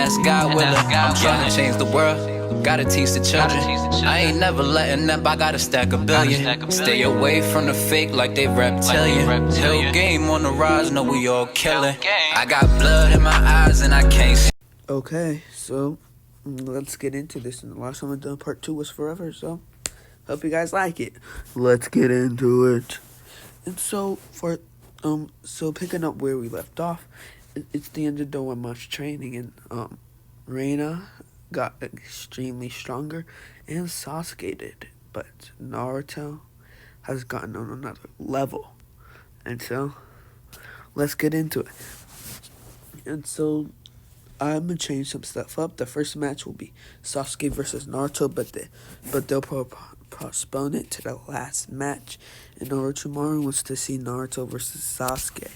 That's God willing. I'm trying to change the world. Gotta teach the children. I ain't never letting up. I gotta stack a billion. Stay away from the fake like they reptilian. Hill game on the rise, know we all killing. I got blood in my eyes and I can't see. Okay, so let's get into this. And the last time I done part 2 was forever, so hope you guys like it. Let's get into it. And so so picking up where we left off, it's the end of the 1 month training, and Reina got extremely stronger, and Sasuke did, but Naruto has gotten on another level, and so let's get into it. And so I'm gonna change some stuff up. The first match will be Sasuke versus Naruto, but they'll postpone it to the last match. And Orochimaru wants to see Naruto versus Sasuke.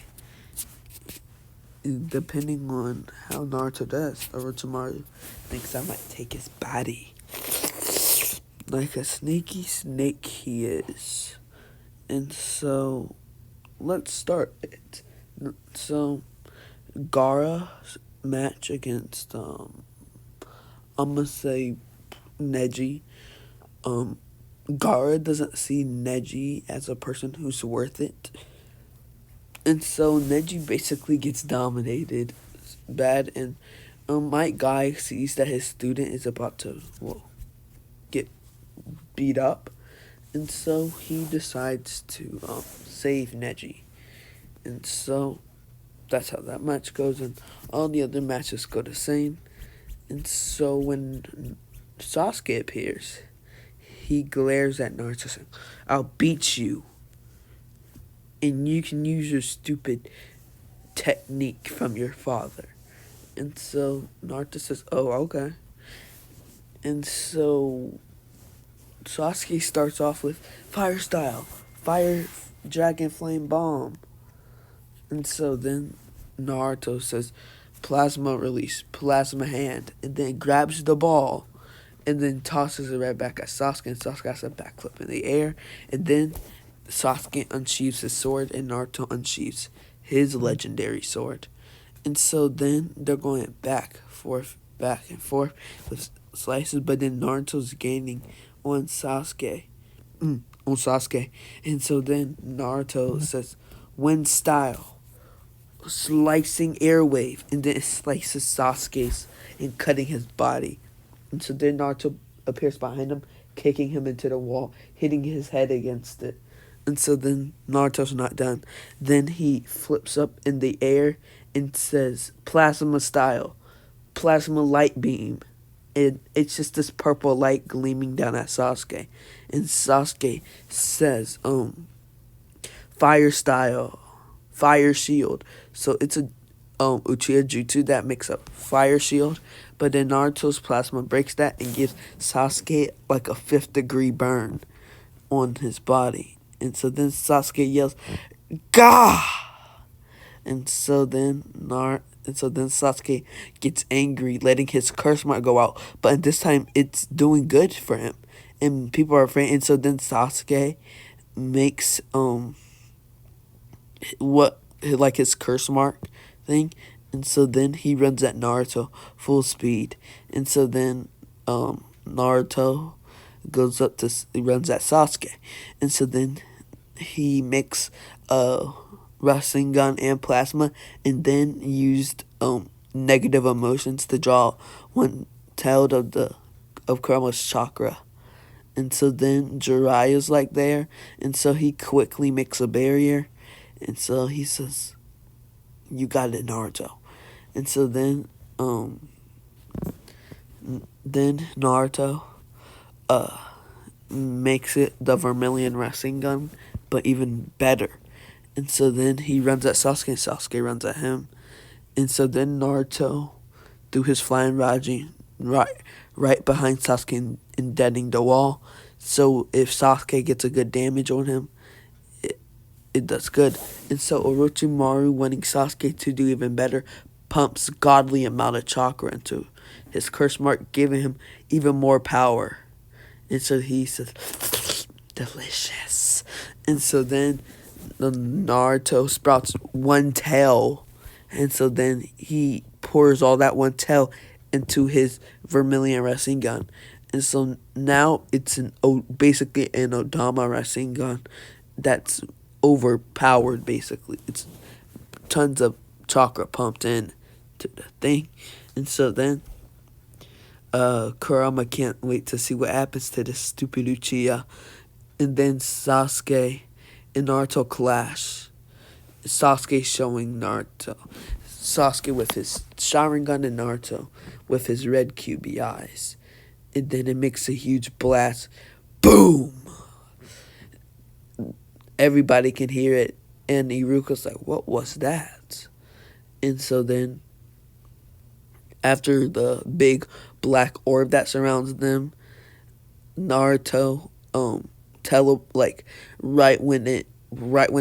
And depending on how Naruto does, Orochimaru thinks I might take his body. Like a sneaky snake he is. And so, let's start it. So, Gaara's match against, I'm gonna say Neji. Gaara doesn't see Neji as a person who's worth it. And so Neji basically gets dominated bad, and Might Guy sees that his student is about to, get beat up. And so he decides to save Neji. And so that's how that match goes, and all the other matches go the same. And so when Sasuke appears, he glares at Naruto saying, "I'll beat you, and you can use your stupid technique from your father." And so Naruto says, "Oh, okay." And so Sasuke starts off with fire style, fire dragon flame bomb. And so then Naruto says, plasma release, plasma hand, and then grabs the ball, and then tosses it right back at Sasuke, and Sasuke has a backflip in the air, and then Sasuke unsheathes his sword, and Naruto unsheathes his legendary sword. And so then they're going back and forth with slices, but then Naruto's gaining on Sasuke. And so then Naruto says, wind style, slicing airwave, and then it slices Sasuke's and cutting his body. And so then Naruto appears behind him, kicking him into the wall, hitting his head against it. And so then Naruto's not done. Then he flips up in the air and says, plasma style, plasma light beam. And it's just this purple light gleaming down at Sasuke. And Sasuke says, fire style, fire shield. So it's a Uchiha Jutsu that makes up fire shield. But then Naruto's plasma breaks that and gives Sasuke like a 5th degree burn on his body. And so then Sasuke yells, "Gah!" And so then Sasuke gets angry, letting his curse mark go out. But this time it's doing good for him, and people are afraid. And so then Sasuke makes his curse mark thing. And so then he runs at Naruto full speed. And so then Naruto runs at Sasuke. And so then he makes a Rasengan and plasma, and then used negative emotions to draw one tailed of Kurama's chakra. And so then Jiraiya's there, and so he quickly makes a barrier, and so he says, "You got it, Naruto." And so then Naruto makes it the Vermilion Rasengan, but even better. And so then he runs at Sasuke, and Sasuke runs at him. And so then Naruto, through his flying Raji, right behind Sasuke and deadening the wall. So if Sasuke gets a good damage on him, it does good. And so Orochimaru, wanting Sasuke to do even better, pumps godly amount of chakra into his curse mark, giving him even more power. And so he says, delicious. And so then Naruto sprouts one tail, and so then he pours all that one tail into his vermilion Rasengan. And so now it's basically an Odama Rasengan that's overpowered. Basically, it's tons of chakra pumped in to the thing, and so then Kurama can't wait to see what happens to this stupid Uchiha, and then Sasuke and Naruto clash. Sasuke showing Naruto. Sasuke with his Sharingan and Naruto with his red QB eyes. And then it makes a huge blast. Boom! Everybody can hear it. And Iruka's like, what was that? And so then, after the big black orb that surrounds them, Naruto, right when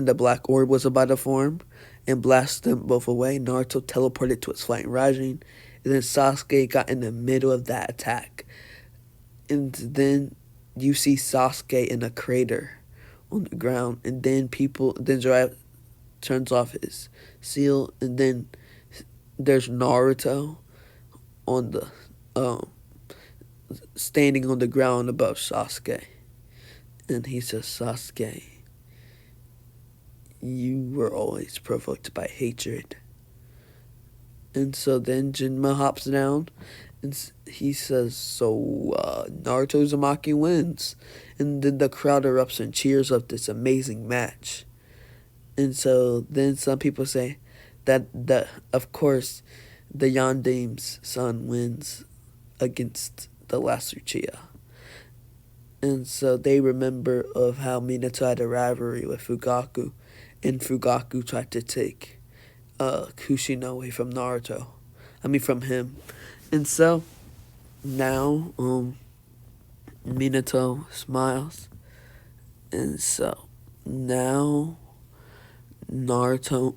the black orb was about to form and blast them both away, Naruto teleported to his flying Raijin, and then Sasuke got in the middle of that attack. And then you see Sasuke in a crater on the ground, and then Jiraiya turns off his seal, and then there's Naruto on the standing on the ground above Sasuke, and he says, Sasuke, you were always provoked by hatred. And so then Jinma hops down, and he says, so Naruto Uzumaki wins. And then the crowd erupts and cheers up this amazing match. And so then some people say that of course the Yandame's son wins against the last Uchiha. And so they remember of how Minato had a rivalry with Fugaku, and Fugaku tried to take Kushina away from Naruto. From him. And so now Minato smiles, and so now Naruto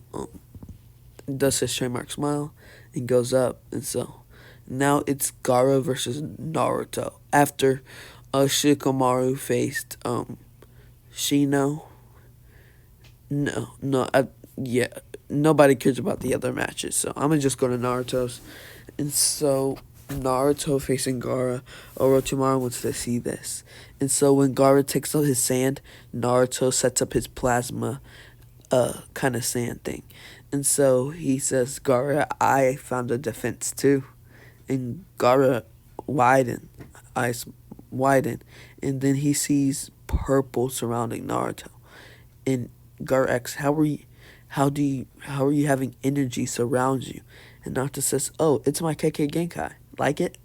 does his trademark smile and goes up, and so now it's Gaara versus Naruto after Shikamaru faced Shino. Yeah, nobody cares about the other matches, so I'm gonna just go to Naruto's. And so Naruto facing Gaara, Orochimaru wants to see this. And so when Gaara takes out his sand, Naruto sets up his plasma kind of sand thing. And so he says, Gaara, I found a defense too. And Gaara eyes widen, and then he sees purple surrounding Naruto. And Gaara asks, how are you having energy surround you? And Naruto says, oh, it's my KK Genkai. Like it?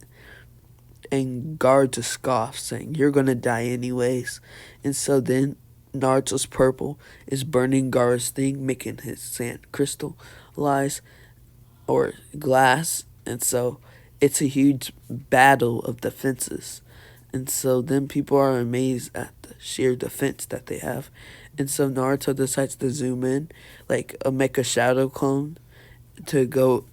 And Gaara just scoffs, saying, you're gonna die anyways. And so then Naruto's purple is burning Gaara's thing, making his sand crystallize or glass. And so it's a huge battle of defenses. And so then people are amazed at the sheer defense that they have. And so Naruto decides to zoom in, make a shadow clone to go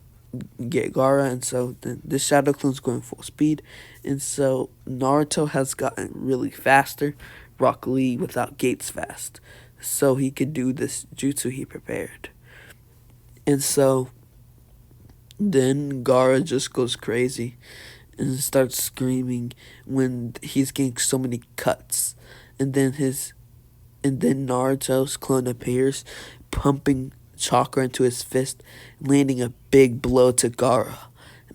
get Gaara. And so then this shadow clone's going full speed. And so Naruto has gotten really faster, Rock Lee without gates fast, so he could do this jutsu he prepared. And so then Gaara just goes crazy and starts screaming when he's getting so many cuts. And then Naruto's clone appears, pumping chakra into his fist, landing a big blow to Gaara,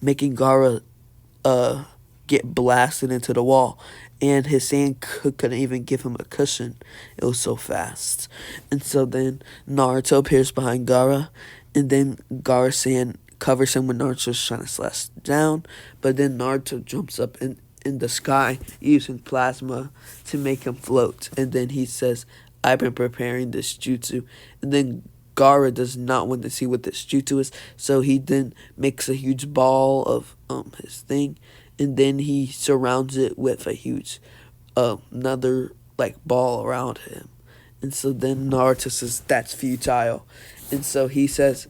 making Gaara get blasted into the wall. And his sand couldn't even give him a cushion. It was so fast. And so then Naruto appears behind Gaara, and then Gaara's sand covers him when Naruto's trying to slash down. But then Naruto jumps up in the sky using plasma to make him float. And then he says, I've been preparing this jutsu. And then Gaara does not want to see what this jutsu is, so he then makes a huge ball of his thing, and then he surrounds it with a huge another ball around him. And so then Naruto says that's futile. And so he says,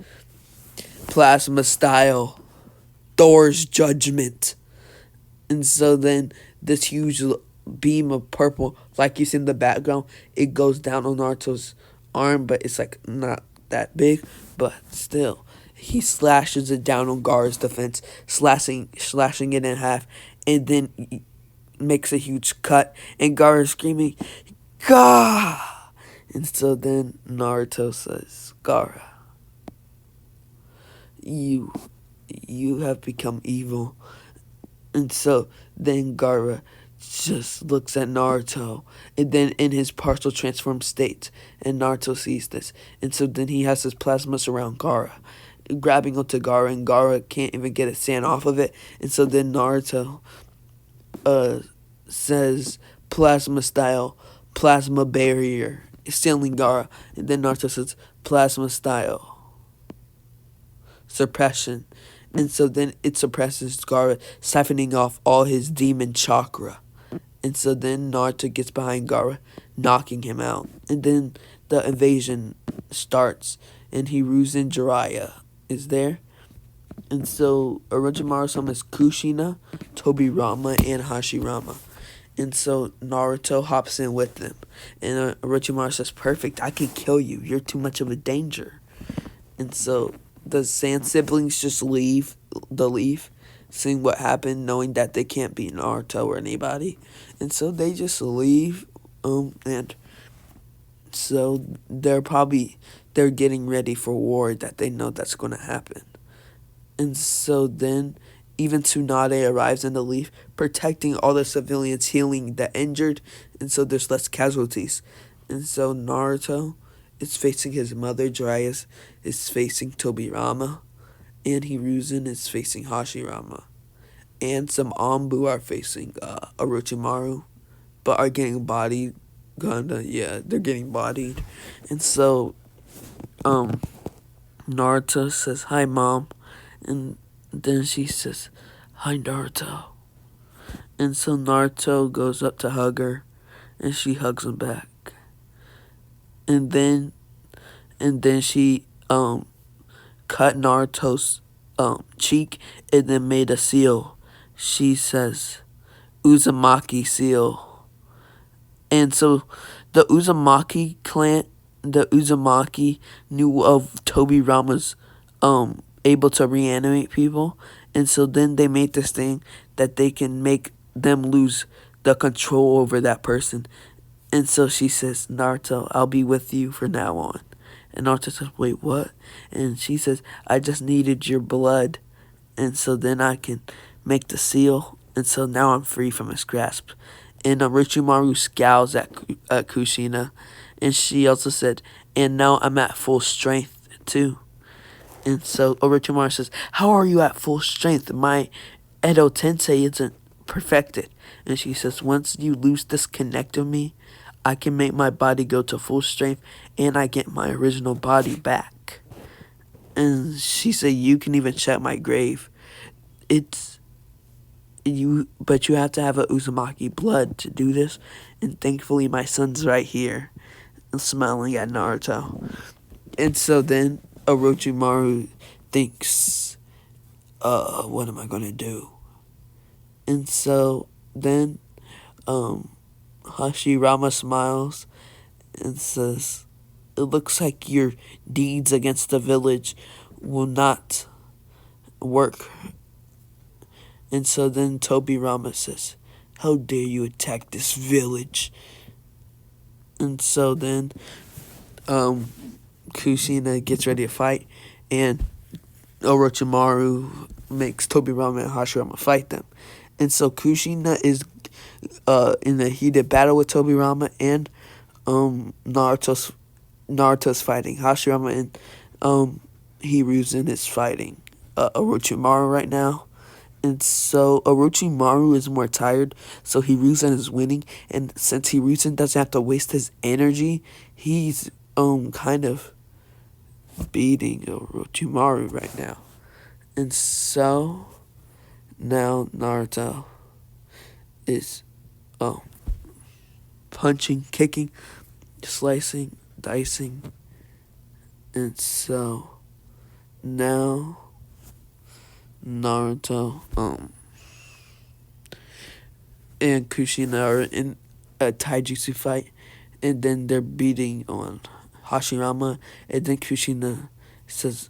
plasma style, Thor's judgment. And so then this huge beam of purple, like you see in the background, it goes down on Naruto's arm, but it's not that big, but still. he slashes it down on Gaara's defense, slashing it in half, and then makes a huge cut, and Gaara is screaming, "Gah!" And so then Naruto says, "Gaara, you have become evil." And so then Gaara just looks at Naruto, and then in his partial transformed state, and Naruto sees this, and so then he has his plasma surround Gaara, grabbing onto Gaara, and Gaara can't even get his sand off of it, and so then Naruto says plasma style, plasma barrier, sealing Gaara, and then Naruto says plasma style, suppression. And so then it suppresses Gaara, siphoning off all his demon chakra. And so then Naruto gets behind Gaara, knocking him out. And then the invasion starts, and Hiruzen Jiraiya is there. And so Orochimaru summons Kushina, Tobirama, and Hashirama. And so Naruto hops in with them. And Orochimaru says, "Perfect, I can kill you. You're too much of a danger." And so the Sand siblings just leave, seeing what happened, knowing that they can't beat Naruto or anybody. And so they just leave, and so they're getting ready for war that they know that's going to happen. And so then even Tsunade arrives in the leaf, protecting all the civilians, healing the injured, and so there's less casualties. And so Naruto is facing his mother, Jiraiya is facing Tobirama, and Hiruzen is facing Hashirama. And some Anbu are facing Orochimaru, but are getting bodied. They're getting bodied. And so Naruto says, "Hi, Mom." And then she says, "Hi, Naruto." And so Naruto goes up to hug her, and she hugs him back. And then she cut Naruto's cheek and then made a seal. She says, "Uzumaki seal." And so the Uzumaki clan, the Uzumaki knew of Tobirama's able to reanimate people, and so then they made this thing that they can make them lose the control over that person. And so she says, "Naruto, I'll be with you from now on." And Naruto says, "Wait, what?" And she says, "I just needed your blood, and so then I can make the seal, and so now I'm free from his grasp." And Orochimaru scowls at Kushina, and she also said, "And now I'm at full strength too." And so Orochimaru says, "How are you at full strength? My Edo Tensei isn't perfected." And she says, "Once you lose this connect of me, I can make my body go to full strength, and I get my original body back." And she said, "You can even check my grave. But you have to have a Uzumaki blood to do this, and thankfully my son's right here," and smiling at Naruto. And so then Orochimaru thinks, what am I gonna do? And so then Hashirama smiles and says, "It looks like your deeds against the village will not work." And so then Tobirama says, "How dare you attack this village?" And so then Kushina gets ready to fight, and Orochimaru makes Tobirama and Hashirama fight them. And so Kushina is in a heated battle with Tobirama, and Naruto's fighting Hashirama, and Hiruzen is fighting Orochimaru right now. And so Orochimaru is more tired, so Hiruzen is winning. And since Hiruzen doesn't have to waste his energy, he's kind of beating Orochimaru right now. And so now Naruto is punching, kicking, slicing, dicing. And so now Naruto and Kushina are in a taijutsu fight, and then they're beating on Hashirama, and then Kushina says,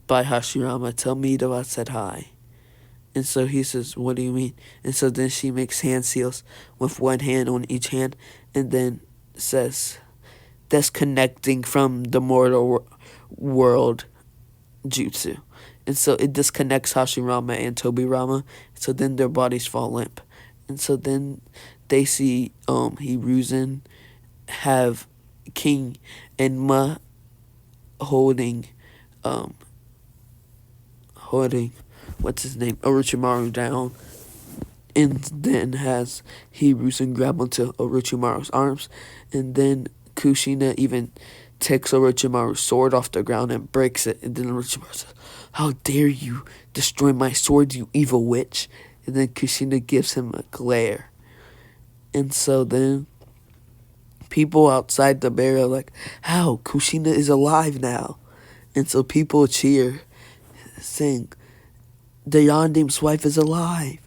by Hashirama. Tell Midori I said hi. And so he says, what do you mean? And so then she makes hand seals with one hand on each hand and then says, disconnecting from the mortal world jutsu. And so it disconnects Hashirama and Tobirama. So then their bodies fall limp. And so then they see Hiruzen have King Enma holding what's his name, Orochimaru down, and then has Hiruzen grab onto Orochimaru's arms, and then Kushina even takes Orochimaru's sword off the ground and breaks it, and then Orochimaru says, how dare you destroy my sword, you evil witch, and then Kushina gives him a glare. And so then people outside the barrier are like, how? Kushina is alive now. And so people cheer, saying, the Yondame's wife is alive.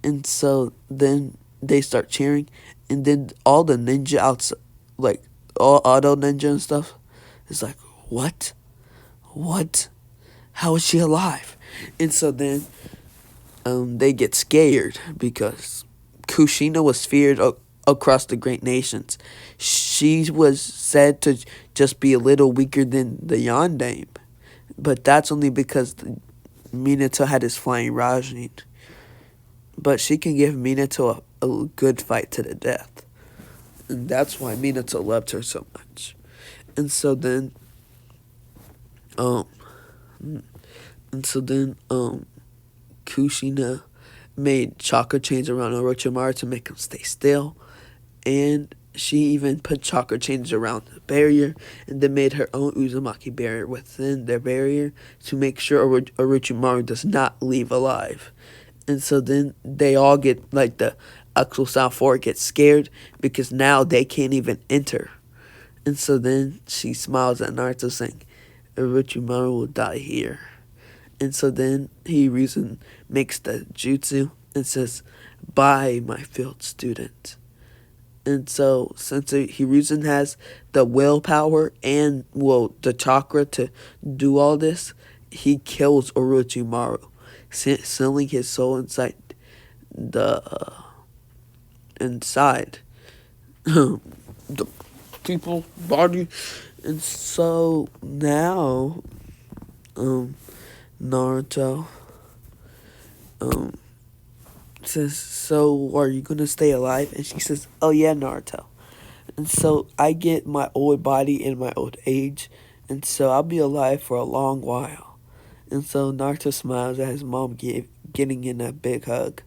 And so then they start cheering. And then all the ninja outside, like all auto ninja and stuff, is like, what? What? How is she alive? And so then they get scared because Kushina was feared across the great nations. She was said to just be a little weaker than the Yondaime. But that's only because Minato had his flying Raijin. But she can give Minato a good fight to the death. And that's why Minato loved her so much. And so then Kushina made chakra chains around Orochimaru to make him stay still. And she even put chakra chains around the barrier and then made her own Uzumaki barrier within their barrier to make sure Orochimaru does not leave alive. And so then they all get, like the Axel Sound 4 gets scared because now they can't even enter. And so then she smiles at Naruto saying, Orochimaru will die here. And so then Hiruzen makes the jutsu and says, bye, my field student. And so, since Hiruzen has the willpower and, the chakra to do all this, he kills Orochimaru, sealing his soul inside the people's body. And so now, Naruto, says, so are you gonna stay alive? And she says, oh yeah, Naruto. And so I get my old body in my old age, and so I'll be alive for a long while. And so Naruto smiles at his mom getting in a big hug.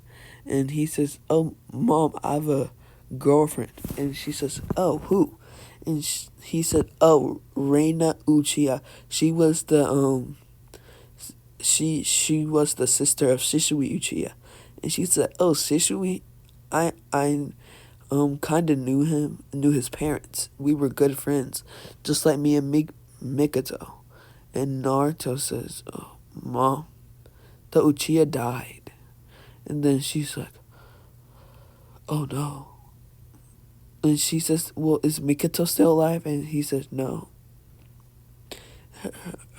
And he says, oh mom, I have a girlfriend. And she says, oh, who? And he said, oh, Reina Uchiha. She was the she was the sister of Shisui Uchiha. And she said, oh, Shisui, I kind of knew his parents. We were good friends, just like me and Mikoto. And Naruto says, oh, Mom, the Uchiha died. And then she's like, oh, no. And she says, well, is Mikoto still alive? And he says, no.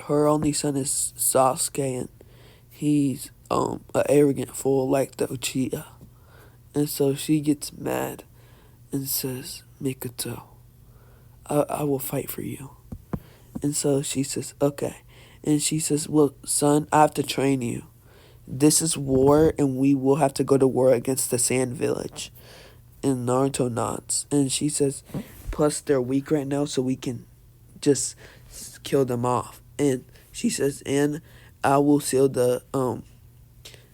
Her only son is Sasuke, and he's an arrogant fool like the Uchiha. And so she gets mad and says, Mikoto, I will fight for you. And so she says, okay. And she says, well, son, I have to train you. This is war, and we will have to go to war against the Sand Village. And Naruto nods. And she says, plus they're weak right now, so we can just kill them off. And she says, and I will seal the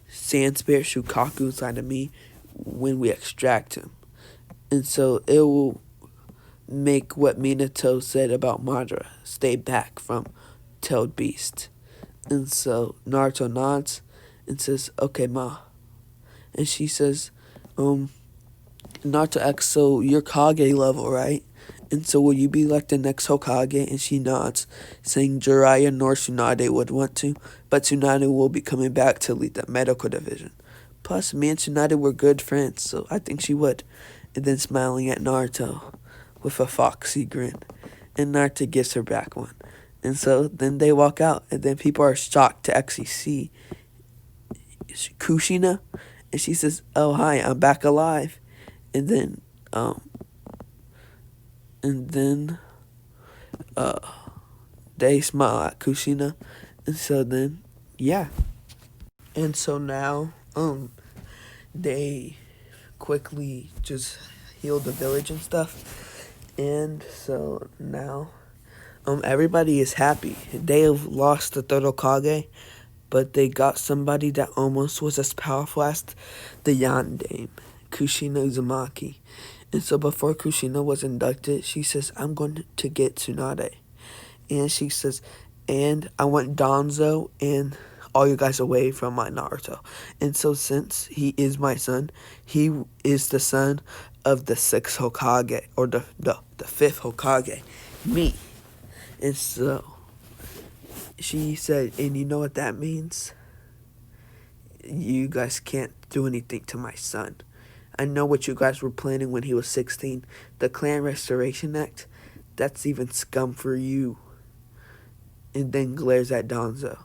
Sand Spirit Shukaku inside of me when we extract him. And so it will make what Minato said about Madara stay back from Tailed Beast. And so Naruto nods and says, okay, Ma. And she says, Naruto asks, so you're Kage level, right? And so will you be like the next Hokage? And she nods, saying Jiraiya nor Tsunade would want to, but Tsunade will be coming back to lead the medical division. Plus, me and Tsunade were good friends, so I think she would. And then smiling at Naruto with a foxy grin. And Naruto gives her back one. And so then they walk out, and then people are shocked to actually see Kushina, and she says, "Oh hi, I'm back alive." And then um and then uh they smile at Kushina, and so then yeah, and so now they quickly just heal the village and stuff, and so now everybody is happy. They have lost the third Hokage, but they got somebody that almost was as powerful as the Yandame, Kushina Uzumaki. And so before Kushina was inducted, she says, "I'm going to get Tsunade." And she says, "And I want Danzo and all you guys away from my Naruto." And so since he is my son, he is the son of the sixth Hokage, or the fifth Hokage, me. And so she said, "And you know what that means? You guys can't do anything to my son. I know what you guys were planning when he was 16. The Clan Restoration Act, that's even scum for you." And then glares at Danzo.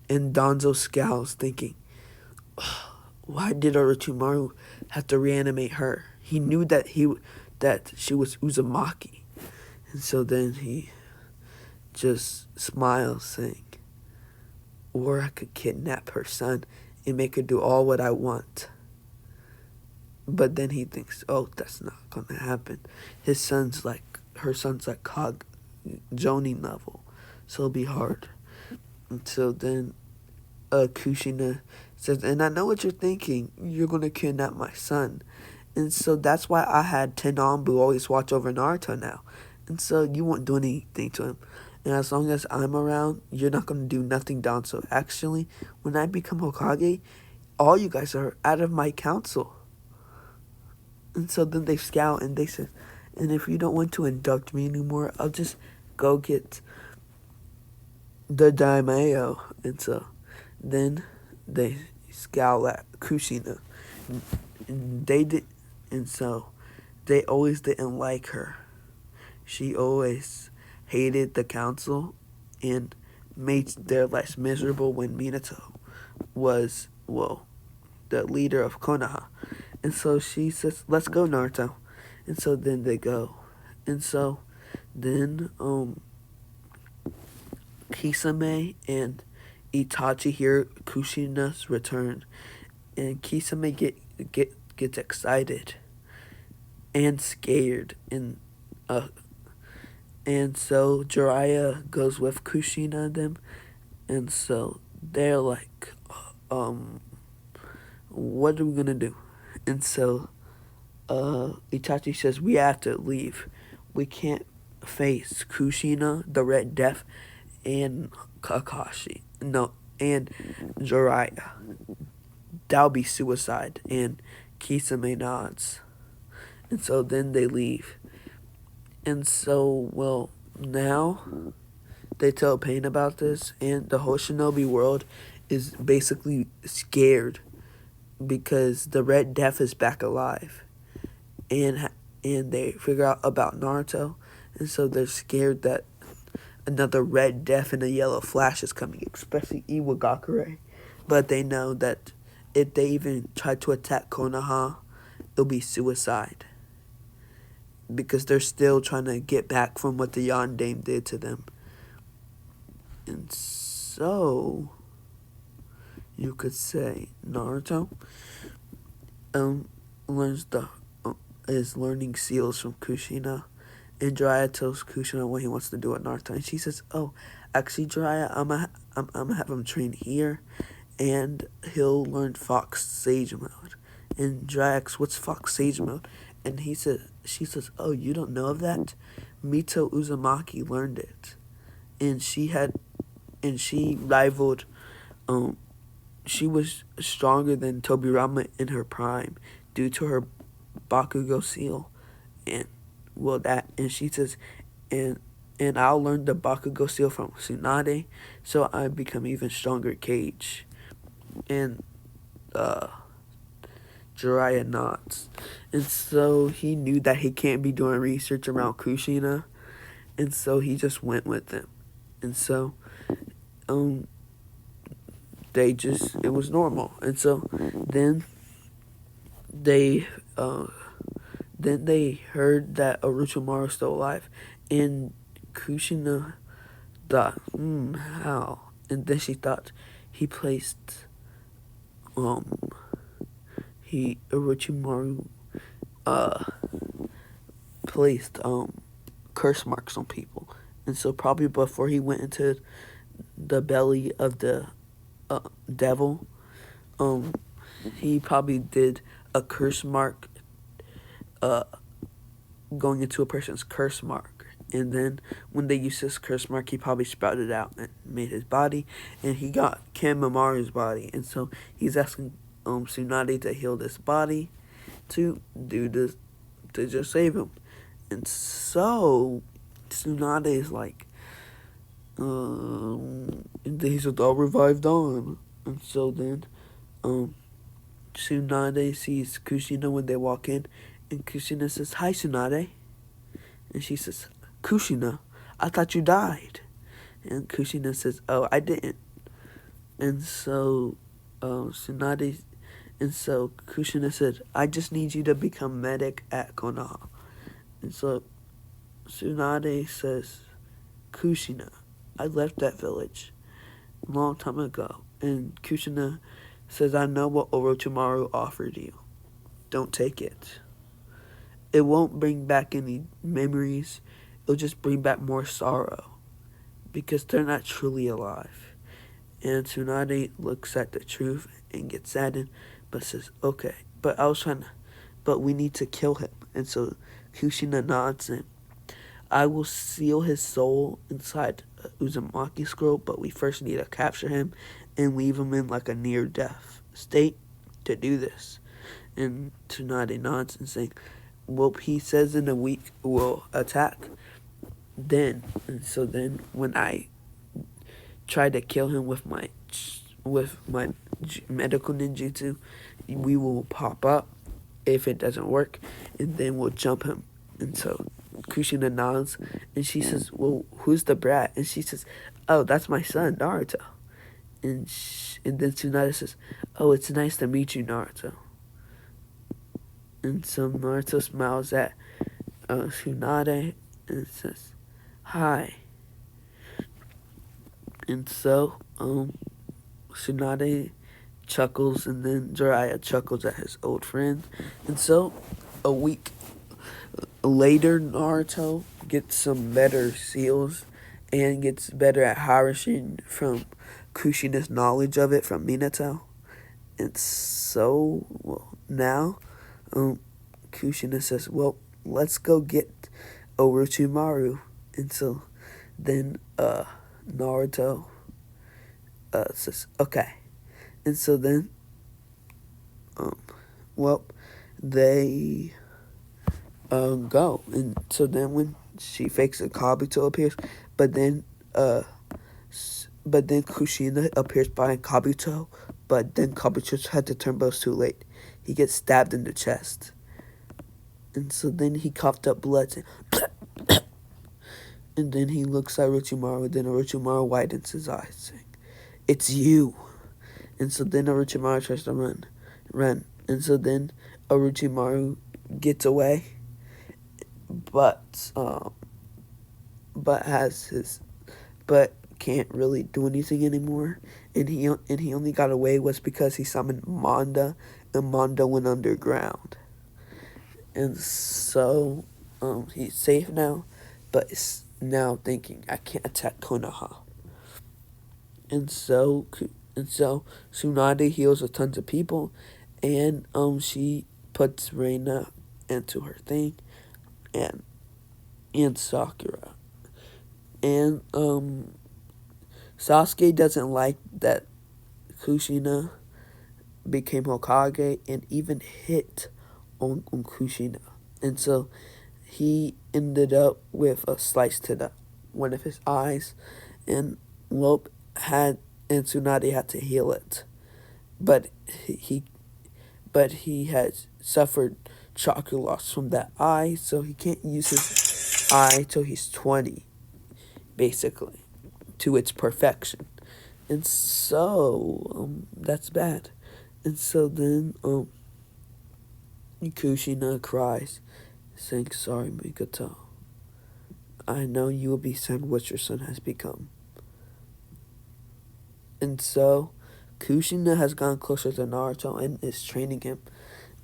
And Danzo scowls, thinking, why did Orochimaru have to reanimate her? He knew that she was Uzumaki. And so then he just smiles, saying, "Or I could kidnap her son and make her do all what I want." But then he thinks, "Oh, that's not gonna happen. Her son's like Cog Jonin level, so it'll be hard." And so then Kushina says, "And I know what you're thinking. You're gonna kidnap my son." And so that's why I had Tenambu always watch over Naruto now. And so you won't do anything to him. And as long as I'm around, you're not going to do nothing down. So actually, when I become Hokage, all you guys are out of my council. And so then they scout and they say, "And if you don't want to induct me anymore, I'll just go get the daimyo." And so then they scowl at Kushina. And so they always didn't like her. She always hated the council and made their lives miserable when Minato was, the leader of Konoha. And so she says, "Let's go, Naruto." And so then they go. And so then Kisame and Itachi hear Kushina's return, and Kisame gets excited and scared, and so Jiraiya goes with Kushina and them, and so they're like, "What are we gonna do?" And so Itachi says, "We have to leave. We can't face Kushina, the Red Death, and Kakashi. No, and Jiraiya. That'll be suicide." And Kisame nods. And so then they leave. And so, now they tell Pain about this, and the whole Shinobi world is basically scared because the Red Death is back alive. And they figure out about Naruto, and so they're scared that another Red Death and a Yellow Flash is coming, especially Iwagakure. But they know that if they even try to attack Konoha, it'll be suicide, because they're still trying to get back from what the Yandame did to them. And so you could say Naruto is learning seals from Kushina, and Jiraiya tells Kushina what he wants to do at Naruto, and she says, "Oh, actually, Jiraiya, I'm gonna have him train here, and he'll learn Fox Sage Mode." And Jiraiya asks, "What's Fox Sage Mode?" And she says, "Oh, you don't know of that? Mito Uzumaki learned it, and she rivaled. She was stronger than Tobirama in her prime due to her Bakugo seal, and and she says, and I'll learn the Bakugo seal from Tsunade, so I become even stronger Cage." And Jiraiya nods. And so he knew that he can't be doing research around Kushina, and so he just went with him. and so um they just it was normal, and so then they uh then they heard that Orochimaru was still alive, and Kushina thought, how? And then she thought he placed um he Orochimaru uh placed curse marks on people, and so probably before he went into the belly of the devil, um he probably did a curse mark uh going into a person's curse mark. And then when they used his curse mark, he probably sprouted out and made his body, and he got Kamamaru's body. And so he's asking Tsunade to heal this body to do this, to just save him. And so Tsunade is like, and then he said, I'll revive Dawn. And so then Tsunade sees Kushina when they walk in, and Kushina says, Hi, Tsunade. And she says, Kushina, I thought you died. And Kushina says, oh, I didn't. And so Tsunade, and so Kushina said, I just need you to become medic at Konoha. And so Tsunade says, Kushina, I left that village a long time ago. And Kushina says, I know what Orochimaru offered you. Don't take it. It won't bring back any memories. It'll just bring back more sorrow, because they're not truly alive. And Tsunade looks at the truth and gets saddened, but says, okay, but we need to kill him. And so Kushina nods, and I will seal his soul inside Uzumaki scroll, but we first need to capture him and leave him in like a near-death state to do this. And Tsunade nods and saying, well, he says in a week we'll attack. Then, and so then when I try to kill him with my medical ninjutsu, we will pop up if it doesn't work, and then we'll jump him. And so Kushina nods, and she says, well, who's the brat? And she says, oh, that's my son, Naruto. And then Tsunade says, oh, it's nice to meet you, Naruto. And so Naruto smiles at Tsunade and says, hi. And so Tsunade chuckles, and then Jiraiya chuckles at his old friend. And so a week later, Naruto gets some better seals and gets better at harvesting from Kushina's knowledge of it from Minato. And so, well, now Kushina says, well, let's go get Orochimaru. And so then Naruto says, okay. And so then, well, they go. And so then when she fakes it, Kabuto appears, but then Kushina appears behind Kabuto, but then Kabuto had to turn, but it was too late. He gets stabbed in the chest. And so then he coughed up blood, and then he looks at Orochimaru, then Orochimaru widens his eyes, saying, it's you. And so then Orochimaru tries to run. And so then Orochimaru gets away, but can't really do anything anymore. And he only got away was because he summoned Manda, and Manda went underground. And so he's safe now, but is now thinking, I can't attack Konoha. And so Tsunade heals a tons of people, and she puts Reina into her thing, and Sakura. And Sasuke doesn't like that Kushina became Hokage and even hit on Kushina. And so he ended up with a slice to one of his eyes, and Tsunade had to heal it. But he had suffered chakra loss from that eye, so he can't use his eye till he's 20, basically. to its perfection. And so, that's bad. And so then, Kushina cries, saying, "Sorry, Mikoto. I know you will be sad what your son has become." And so, Kushina has gone closer to Naruto and is training him.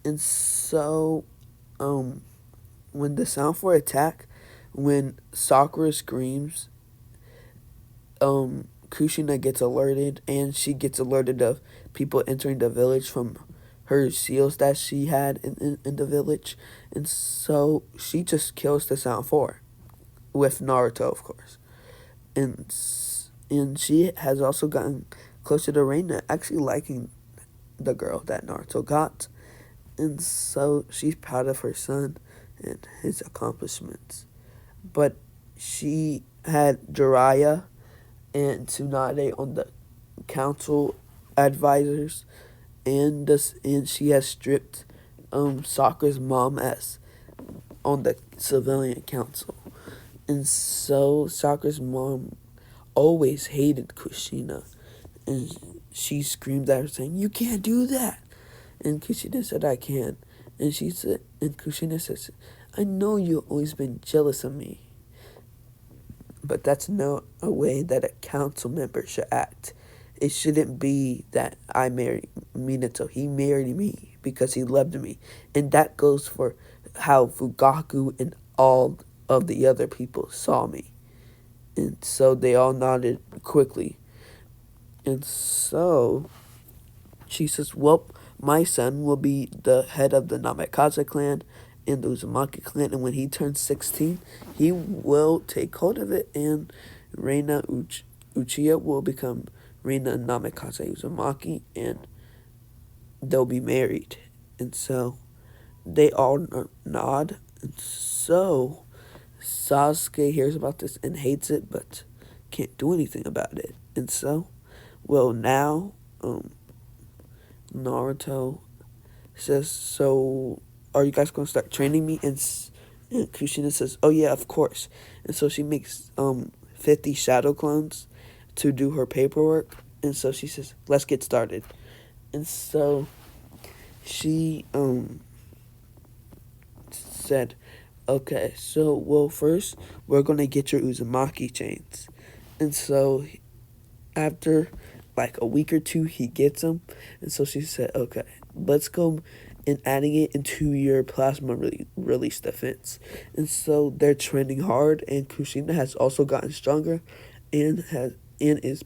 And so, um, when the sound for attack, when Sakura screams, Kushina gets alerted, and she gets alerted of people entering the village from her seals that she had in the village. And so she just kills the sound 4 with Naruto, of course. And she has also gotten closer to Reina, actually liking the girl that Naruto got. And so she's proud of her son and his accomplishments. But she had Jiraiya and Tsunade on the council advisors, and she has stripped Sakura's mom as on the civilian council. And so Sakura's mom always hated Kushina, and she screamed at her saying, "You can't do that." And Kushina said, "I can." And Kushina says, "I know you've always been jealous of me, but that's not a way that a council member should act. It shouldn't be that I married Minato. He married me because he loved me." And that goes for how Fugaku and all of the other people saw me. And so they all nodded quickly. And so she says, "Well, my son will be the head of the Namikaze clan and the Uzumaki clan, and when he turns 16, he will take hold of it, and Reina Uchiha will become Reina Namikaze Uzumaki, and they'll be married." And so they all nod. And so Sasuke hears about this and hates it, but can't do anything about it. And so, well, now Naruto says, "So, are you guys gonna start training me?" And Kushina says, "Oh yeah, of course." And so she makes 50 shadow clones to do her paperwork. And so she says, "Let's get started." And so she said, "Okay, so well, first we're gonna get your Uzumaki chains." And so after like a week or two, he gets them. And so she said, "Okay, let's go and adding it into your plasma release defense." And so they're training hard, and Kushina has also gotten stronger, and is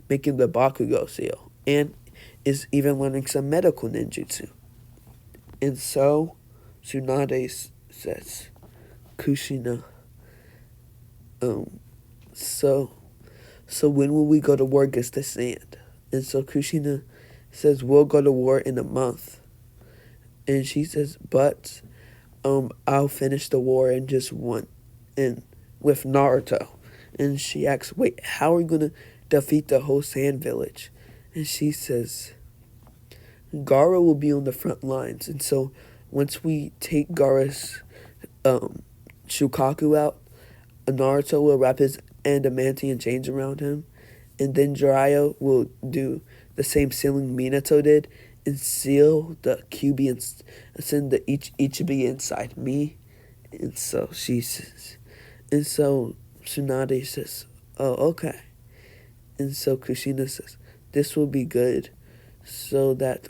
making the Bakugo seal, and is even learning some medical ninjutsu. And so Tsunade says, "Kushina, um, so when will we go to war against the sand?" And so Kushina says, "We'll go to war in a month." And she says, "But I'll finish the war in just one, and with Naruto." And she asks, "Wait, how are we gonna defeat the whole sand village?" And she says, "Gaara will be on the front lines, and so once we take Gaara's Shukaku out, Naruto will wrap his adamantium chains around him, and then Jiraiya will do the same sealing Minato did and seal the QB and send the Ichibi inside me." And so she says, and so Tsunade says, "Oh, okay." And so Kushina says, "This will be good, so that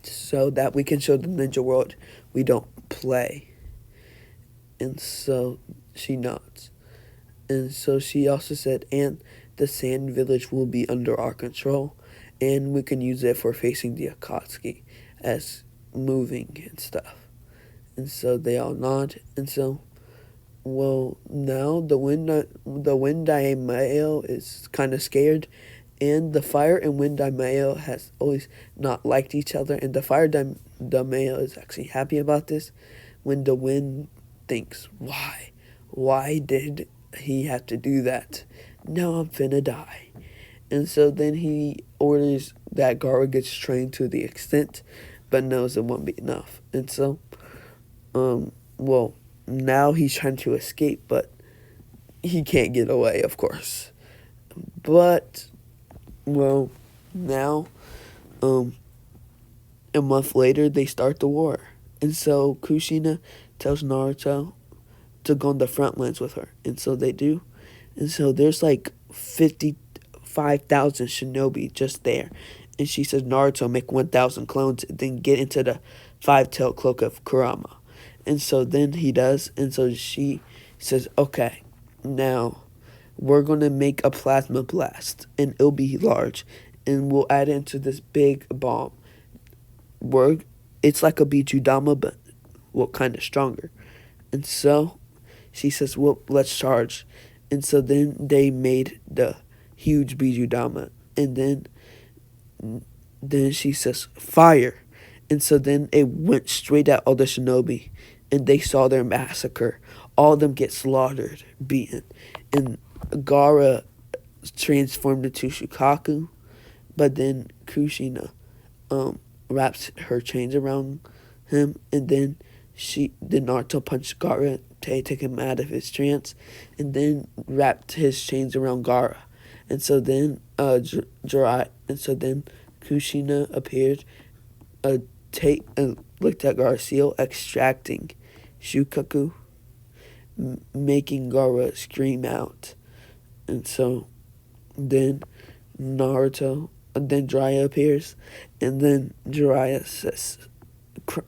so that we can show the ninja world we don't play." And so she nods. And so she also said, "And the sand village will be under our control, and we can use it for facing the Akatsuki as moving and stuff." And so they all nod. And so, well, now the wind Daimyo is kind of scared, and the fire and wind Daimyo has always not liked each other, and the fire Daimyo is actually happy about this. When the wind thinks, why did he have to do that? Now I'm finna die. And so then he orders that Gaara gets trained to the extent, but knows it won't be enough. And so, well, now he's trying to escape, but he can't get away, of course. But well, now um a month later they start the war. And so Kushina tells Naruto to go on the front lines with her. And so they do. And so there's like 55,000 shinobi just there. And she says, Naruto, make 1,000 clones and then get into the five-tailed cloak of Kurama. And so then he does. And so she says, okay, now we're going to make a plasma blast. And it'll be large. And we'll add it into this big bomb. It's like a Bijudama, but well, kind of stronger. And so she says, well, let's charge. And so then they made the huge Bijudama. And then she says, fire. And so then it went straight at all the shinobi. And they saw their massacre. All of them get slaughtered, beaten. And Gaara transformed into Shukaku. But then Kushina wraps her chains around him. And then Naruto punched Gaara to take him out of his trance, and then wrapped his chains around Gaara. And so then and so then Kushina appeared, looked at Gaara's seal, extracting Shukaku, making Gaara scream out. And so then then Jiraiya appears, and then Jiraiya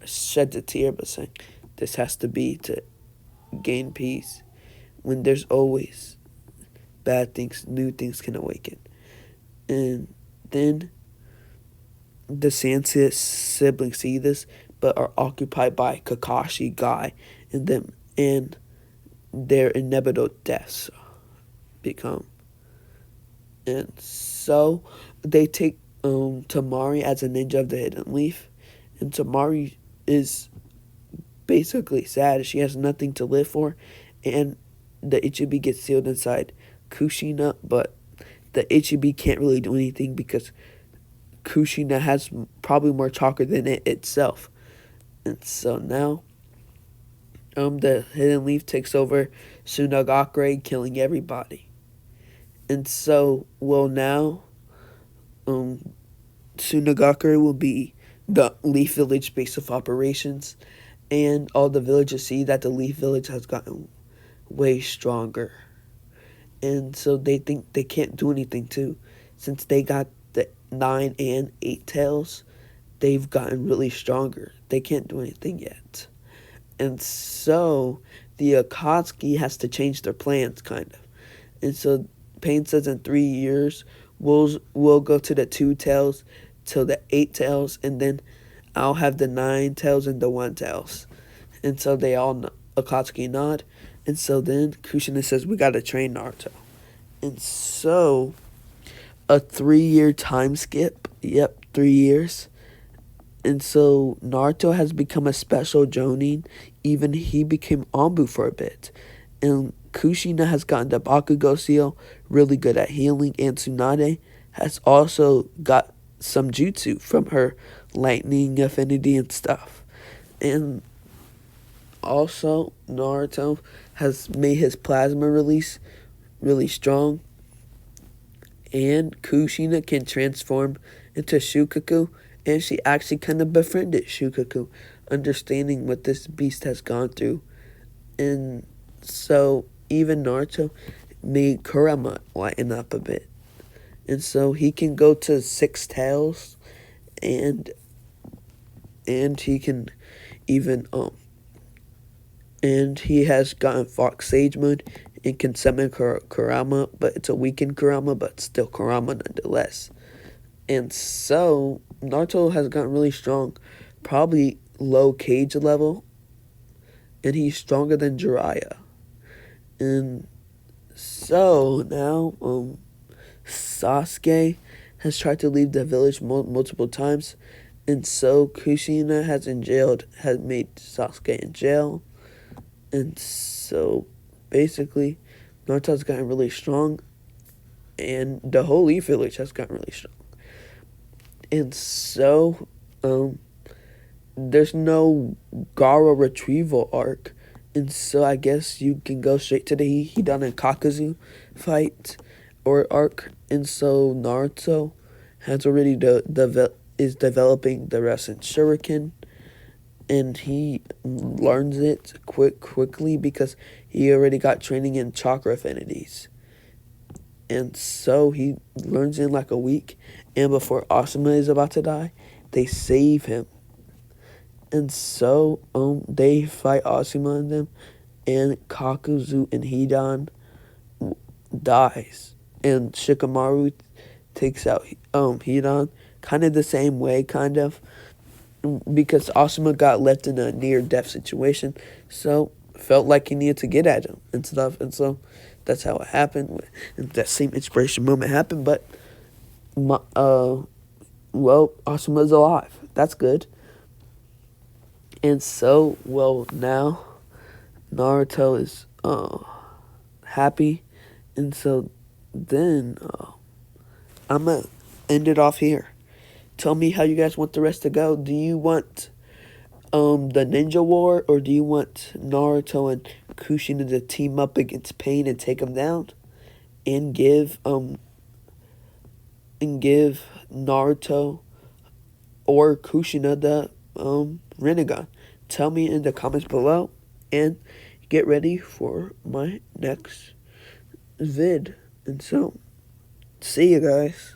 sheds a tear by saying, this has to be to gain peace. When there's always bad things, new things can awaken. And then the Sansa siblings see this, but are occupied by Kakashi, Guy, and them, and their inevitable deaths become. And so they take Tamari as a ninja of the Hidden Leaf, and Tamari is basically sad. She has nothing to live for, and the Ichibi gets sealed inside Kushina, but the Ichibi can't really do anything because Kushina has probably more chakra than it itself. And so now the Hidden Leaf takes over Sunagakure, killing everybody. And so, well, now Sunagakure will be the Leaf Village base of operations, and all the villagers see that the Leaf Village has gotten way stronger. And so they think they can't do anything too. Since they got the 9 and 8 tails, they've gotten really stronger. They can't do anything yet. And so the Akatsuki has to change their plans, kind of. And so Pain says in 3 years, we'll go to the 2 tails till the 8 tails, and then I'll have the 9 tails and the 1 tails. And so they all, Akatsuki nod. And so then Kushina says, we gotta train Naruto. And so a 3-year time skip. Yep, 3 years. And so Naruto has become a special Jonin. Even he became Anbu for a bit. And Kushina has gotten the Bakugo seal, really good at healing. And Tsunade has also got some jutsu from her lightning affinity and stuff. And also, Naruto has made his plasma release really strong. And Kushina can transform into Shukaku. And she actually kind of befriended Shukaku, understanding what this beast has gone through. And so even Naruto made Kurama lighten up a bit. And so he can go to 6 tails, and he can even and he has gotten Fox Sage mode and can summon Kurama, but it's a weakened Kurama, but still Kurama nonetheless. And so Naruto has gotten really strong, probably low cage level, and he's stronger than Jiraiya. And so now Sasuke has tried to leave the village multiple times, and so Kushina has made Sasuke in jail. And so basically Naruto's gotten really strong, and the whole Leaf Village has gotten really strong. And so there's no Gaara retrieval arc And so I guess you can go straight to the Hidan and Kakuzu fight or arc. And so Naruto has already is developing the Rasen Shuriken, and he learns it quickly because he already got training in chakra affinities. And so he learns in like a week, and before Asuma is about to die, they save him. And so they fight Asuma and them, and Kakuzu and Hidan dies, and Shikamaru takes out Hidan, kind of the same way, kind of, because Asuma got left in a near death situation, so felt like he needed to get at him and stuff, and so that's how it happened. And that same inspiration moment happened, but well, Asuma's alive. That's good. And so, well, now Naruto is happy, and so then I'm gonna end it off here. Tell me how you guys want the rest to go. Do you want the Ninja War, or do you want Naruto and Kushina to team up against Pain and take him down, and give Naruto or Kushina the Rinnegan? Tell me in the comments below, and get ready for my next vid. And so, see you guys.